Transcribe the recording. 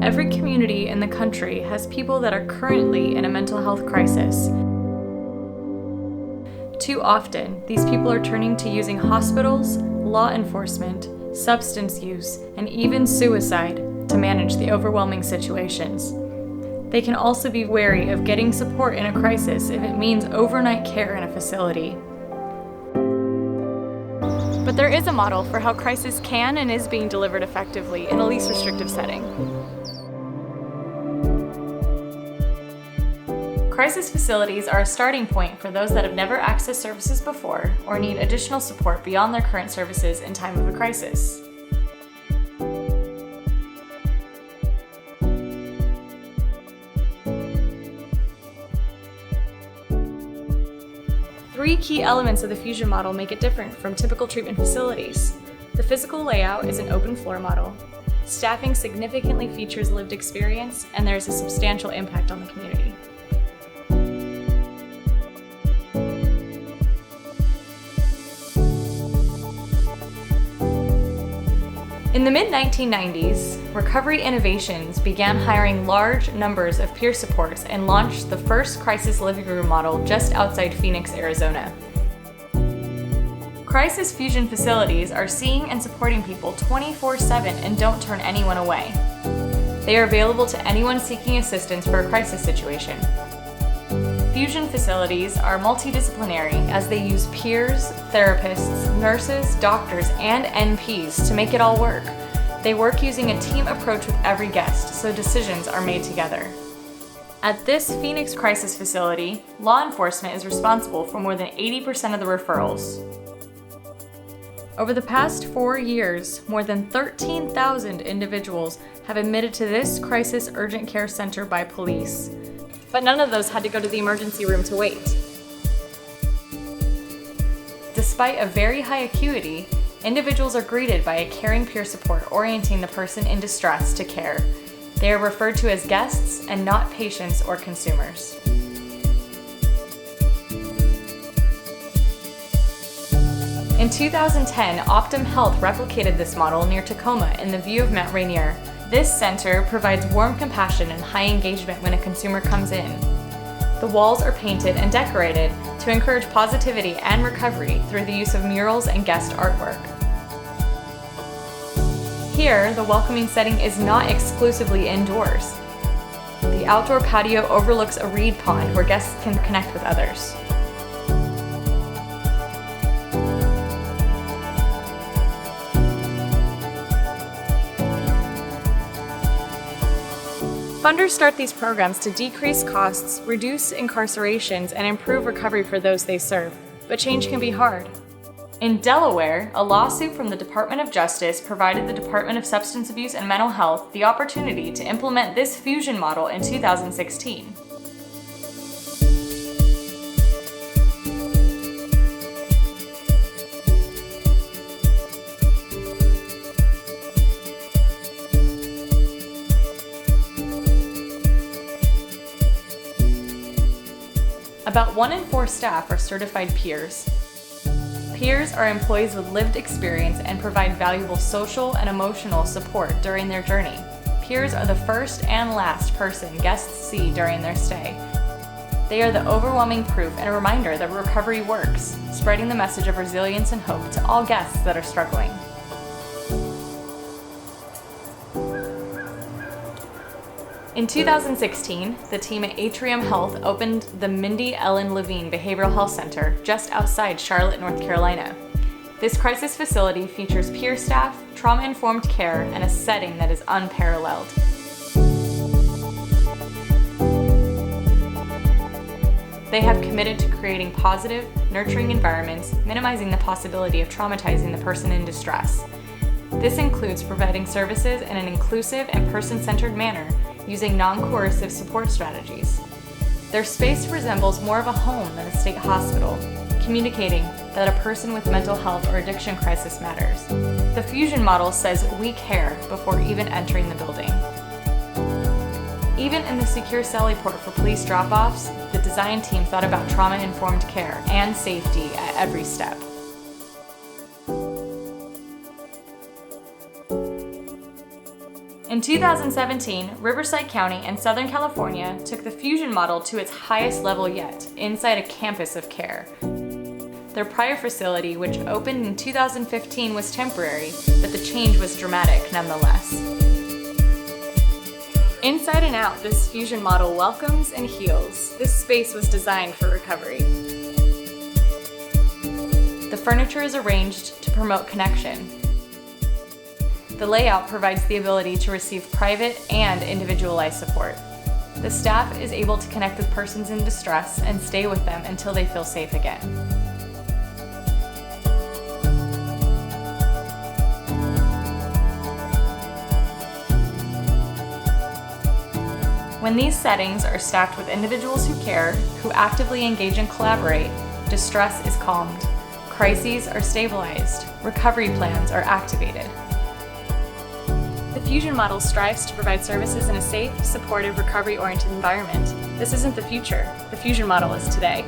Every community in the country has people that are currently in a mental health crisis. Too often, these people are turning to using hospitals, law enforcement, substance use, and even suicide to manage the overwhelming situations. They can also be wary of getting support in a crisis if it means overnight care in a facility. But there is a model for how crisis can and is being delivered effectively in a least restrictive setting. Crisis facilities are a starting point for those that have never accessed services before or need additional support beyond their current services in time of a crisis. Three key elements of the Fusion model make it different from typical treatment facilities. The physical layout is an open floor model. Staffing significantly features lived experience, and there is a substantial impact on the community. In the mid-1990s, Recovery Innovations began hiring large numbers of peer supports and launched the first crisis living room model just outside Phoenix, Arizona. Crisis Fusion facilities are seeing and supporting people 24/7 and don't turn anyone away. They are available to anyone seeking assistance for a crisis situation. Fusion facilities are multidisciplinary as they use peers, therapists, nurses, doctors, and NPs to make it all work. They work using a team approach with every guest, so decisions are made together. At this Phoenix crisis facility, law enforcement is responsible for more than 80% of the referrals. Over the past 4 years, more than 13,000 individuals have admitted to this crisis urgent care center by police. But none of those had to go to the emergency room to wait. Despite a very high acuity, individuals are greeted by a caring peer support orienting the person in distress to care. They are referred to as guests and not patients or consumers. In 2010, Optum Health replicated this model near Tacoma in the view of Mount Rainier. This center provides warm compassion and high engagement when a consumer comes in. The walls are painted and decorated to encourage positivity and recovery through the use of murals and guest artwork. Here, the welcoming setting is not exclusively indoors. The outdoor patio overlooks a reed pond where guests can connect with others. Funders start these programs to decrease costs, reduce incarcerations, and improve recovery for those they serve. But change can be hard. In Delaware, a lawsuit from the Department of Justice provided the Department of Substance Abuse and Mental Health the opportunity to implement this fusion model in 2016. About 1 in 4 staff are certified peers. Peers are employees with lived experience and provide valuable social and emotional support during their journey. Peers are the first and last person guests see during their stay. They are the overwhelming proof and a reminder that recovery works, spreading the message of resilience and hope to all guests that are struggling. In 2016, the team at Atrium Health opened the Mindy Ellen Levine Behavioral Health Center just outside Charlotte, North Carolina. This crisis facility features peer staff, trauma-informed care, and a setting that is unparalleled. They have committed to creating positive, nurturing environments, minimizing the possibility of traumatizing the person in distress. This includes providing services in an inclusive and person-centered manner, using non-coercive support strategies. Their space resembles more of a home than a state hospital, communicating that a person with mental health or addiction crisis matters. The Fusion model says we care before even entering the building. Even in the secure Sally port for police drop-offs, the design team thought about trauma-informed care and safety at every step. In 2017, Riverside County and Southern California took the Fusion model to its highest level yet, inside a campus of care. Their prior facility, which opened in 2015, was temporary, but the change was dramatic nonetheless. Inside and out, this Fusion model welcomes and heals. This space was designed for recovery. The furniture is arranged to promote connection. The layout provides the ability to receive private and individualized support. The staff is able to connect with persons in distress and stay with them until they feel safe again. When these settings are staffed with individuals who care, who actively engage and collaborate, distress is calmed, crises are stabilized, recovery plans are activated. The Fusion model strives to provide services in a safe, supportive, recovery-oriented environment. This isn't the future. The Fusion model is today.